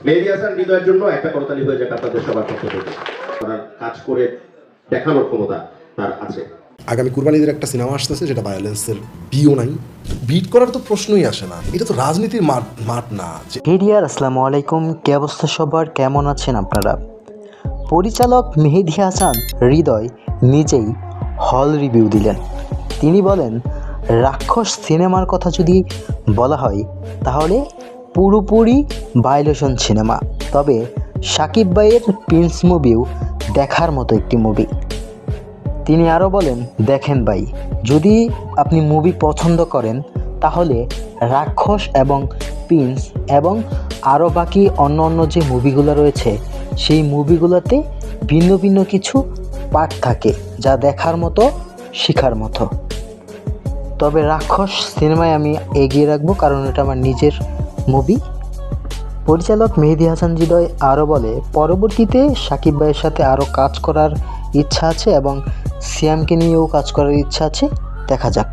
মেহেদী হাসান হৃদয়ের জন্য একটা করতালি হয়ে যাক আপনাদের সবার পক্ষ থেকে। তার কাজ করে দেখানোর ক্ষমতা তার আছে। আগামী কুরবানিদের একটা সিনেমা আসতেছে যেটা ভায়োলেন্সের বিও নাই, বিট করার তো প্রশ্নই আসে না। এটা তো রাজনীতির মাঠ না। হিডিয়ার আসসালামু আলাইকুম, কে অবস্থা সবার, কেমন আছেন আপনারা? পরিচালক মেহেদী হাসান হৃদয় নিজেই হল রিভিউ দিলেন। তিনি বলেন, রাক্ষস সিনেমার কথা যদি বলা হয় তাহলে পুরোপুরি ভায়োলেশন সিনেমা। তবে সাকিব ভাইয়ের প্রিন্স মুভিও দেখার মতো একটি মুভি। তিনি আরও বলেন, দেখেন ভাই, যদি আপনি মুভি পছন্দ করেন তাহলে রাক্ষস এবং প্রিন্স এবং আরও বাকি অন্য যে মুভিগুলো রয়েছে সেই মুভিগুলোতে ভিন্ন ভিন্ন কিছু পার্ট থাকে যা দেখার মতো, শেখার মতো। তবে রাক্ষস সিনেমায় আমি এগিয়ে রাখবো, কারণ এটা আমার নিজের মুভি। পরিচালক মেহেদী হাসান হৃদয় আরও বলে, পরবর্তীতে সাকিব ভাইয়ের সাথে আরও কাজ করার ইচ্ছা আছে এবং সিয়ামকে নিয়েও কাজ করার ইচ্ছা আছে, দেখা যাক।